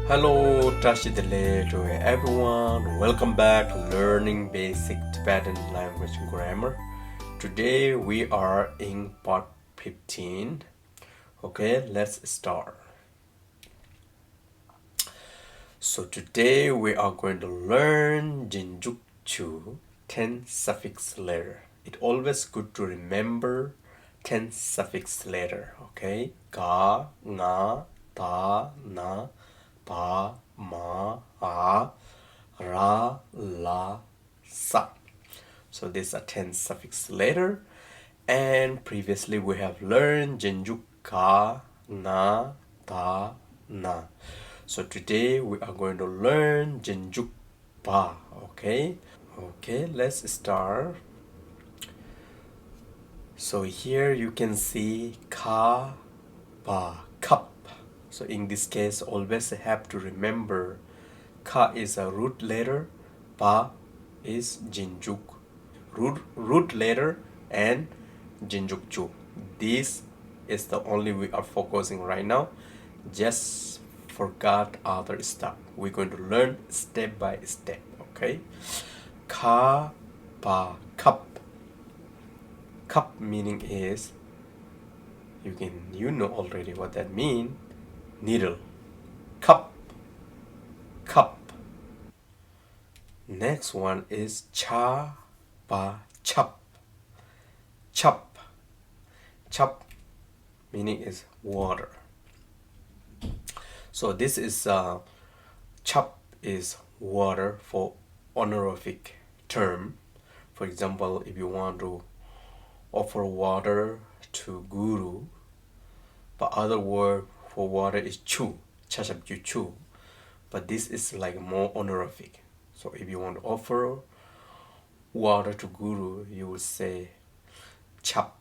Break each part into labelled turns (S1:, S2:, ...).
S1: Hello, Tashidele to everyone. Welcome back to Learning Basic Tibetan Language and Grammar. Today we are in part 15. Okay, let's start. So today we are going to learn Jinjukchu 10 suffix letter. It's always good to remember 10 suffix letter. Okay, ga, nga, ta, na, pa, ma, a, ra, la, sa. So these are 10 suffix letter. And previously we have learned Jinjuk ka, na, ta, na. So today we are going to learn Jinjuk pa. Okay. Okay, let's start. So here you can see ka, pa, cup. So in this case, always have to remember ka is a root letter, pa is jinjuk. Root letter and jinjukju. This is the only we are focusing right now. Just forgot other stuff. We're going to learn step by step. Okay. Ka, pa, cup. Cup meaning is you know already what that means. Needle. Cup. Cup. Next one is cha, pa, chup. Chup. Chup meaning is water. So this is chup is water for honorific term. For example, if you want to offer water to guru, but other word for water is chu, chashab chu. But this is like more honorific. So if you want to offer water to guru, you would say chap.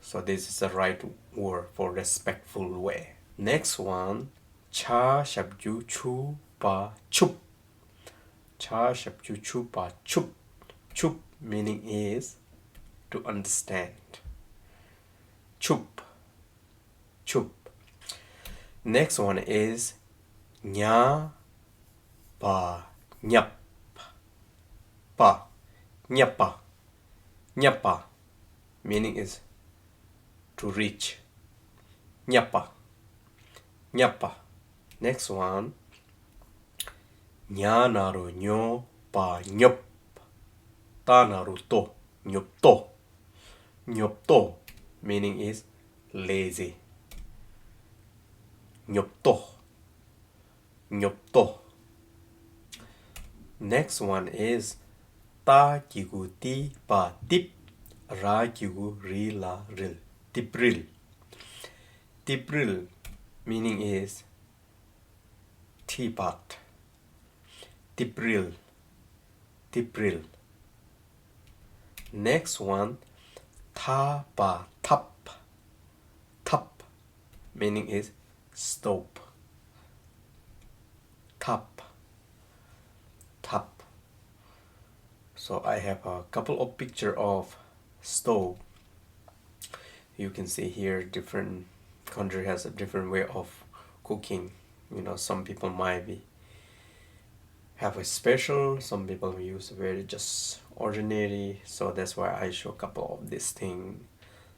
S1: So this is the right word for respectful way. Next one, cha shabju chu pa chup. Cha shabju chu pa chup. Chup meaning is to understand. Chup. Chup. Next one is nya pa nyap. Pa. Nyapa. Nyapa meaning is to reach. Nyapa. Nyapa. Next one. Nya naru nyo pa nyop. Ta naru to. Nyop to. Nyop to meaning is lazy. Nyop to. Nyop to. Next one is ta kigu ti pa tip. Ra kigu ri la ril. Tipril. Tipril meaning is teapot. Tipril. Tipril. Next one, ta pa tap. Tap meaning is stove. Tap. Tap. So I have a couple of picture of stove. You can see here different country has a different way of cooking. You know, some people might be have a special, some people use very just ordinary. So that's why I show a couple of this thing.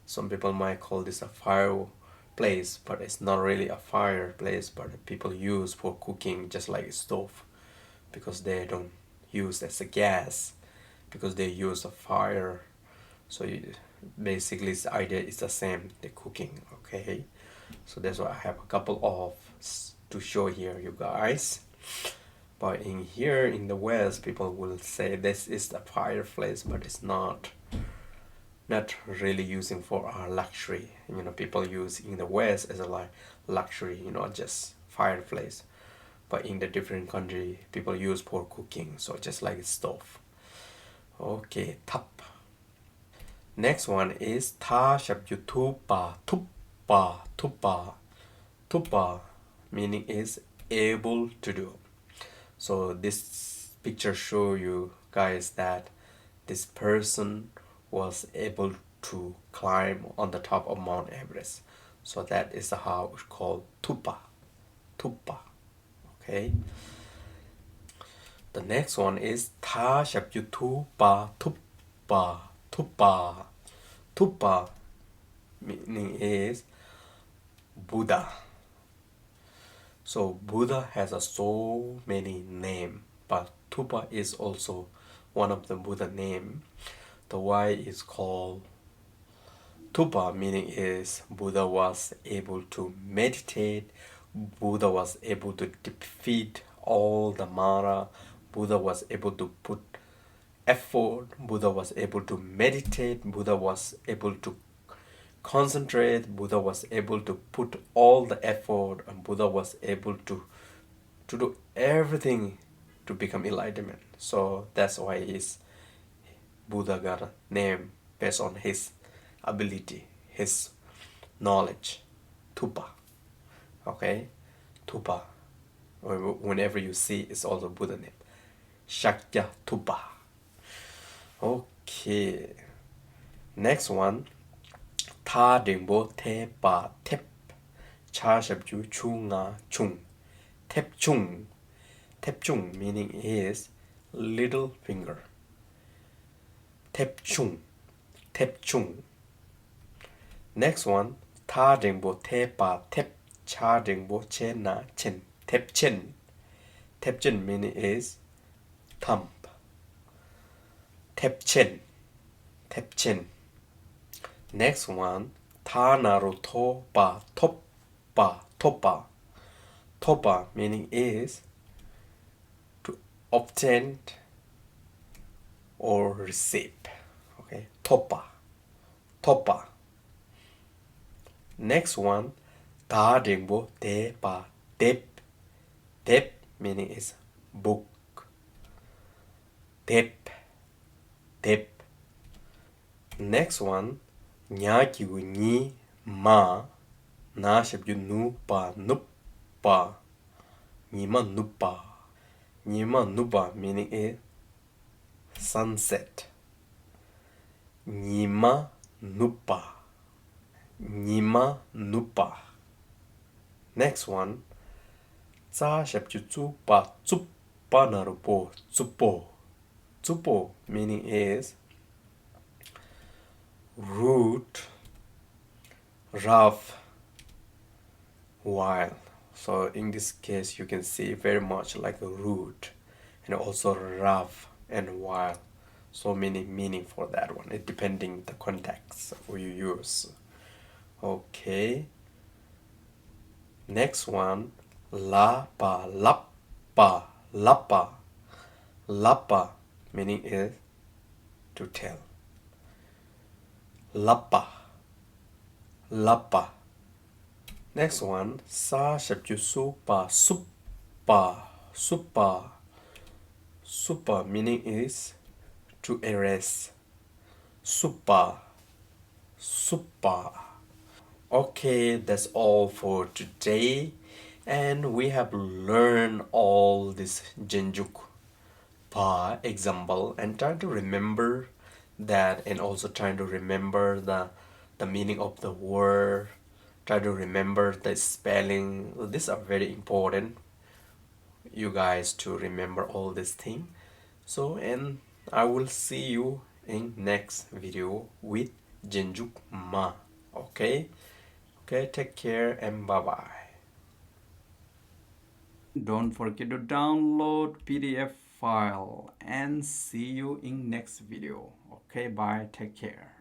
S1: Some people might call this a fireplace, but it's not really a fireplace, but people use for cooking just like a stove, because they don't use as a gas, because they use a fire. So basically the idea is the same, the cooking. Okay, so that's why I have a couple of to show here you guys. But in here in the West, people will say this is the fireplace, but it's not really using for our luxury. You know, people use in the West as a luxury, you know, just fireplace. But in the different country, people use for cooking, so just like a stove. Okay, tap. Next one is ta shabju tupa, tupa, tupa. Tupa meaning is able to do. So this picture show you guys that this person was able to climb on the top of Mount Everest. So that is how it's called tupa. Tupa. Okay. The next one is Ta Shabju Tupa Tupa Tupa. Tupa meaning is Buddha. So Buddha has so many names, but Tupa is also one of the Buddha name. The why is called Tupa, meaning is Buddha was able to meditate, Buddha was able to defeat all the Mara, Buddha was able to put effort, Buddha was able to meditate, Buddha was able to concentrate, Buddha was able to put all the effort, and Buddha was able to do everything to become enlightenment. So that's why Buddha got a name based on his ability, his knowledge. Tupa. Okay? Tupa. Whenever you see, it's also Buddha name. Shakya Tupa. Okay. Next one. Ta Dingbo Te Pa Tep. Cha Shabju Chunga Chung. Tep Chung. Tep Chung meaning is little finger. Tep Chung. Tep Chung. Next one. Ta Dingbo Te Pa Tep. Cha Dingbo Che Na Chen. Tep Chen. Tep Chen meaning is thumb. Tep Chen. Tep Chen. Next one. Ta Naruto Pa Top Pa Topa. Topa meaning is to obtain or receive. Okay, Topa. Topa. Next one. Ta Dingbo Te Pa Dep. Dep meaning is book. Dep. Dep. Next one. Nya Kigu Ni Ma. Na Shabju Nu Pa Nup Pa. Nima Nupa. Nima Nupa meaning is sunset. Nima Nupa. Nima Nupa. Next one. Tsa Shabju Tsu Pa Tsupa Narupo. Tsupo. Tsupo meaning is rude, rough, wild. So in this case you can see very much like a rude and also rough and wild. So many meaning for that one. It depending the context you use. Okay. Next one. La pa lappa lappa. Lappa meaning is to tell. Lappa. Lappa. Next one. Sa Shabju Supa Suppa. Suppa. Suppa meaning is to erase. Suppa. Suppa. Okay, that's all for today. And we have learned all this Genjuk Pa example and trying to remember that, and also trying to remember the meaning of the word, try to remember the spelling. These are very important, you guys, to remember all these things. So, and I will see you in next video with Genjuk Ma. Okay, take care and bye bye. Don't forget to download PDF file and see you in next video. Okay, bye, take care.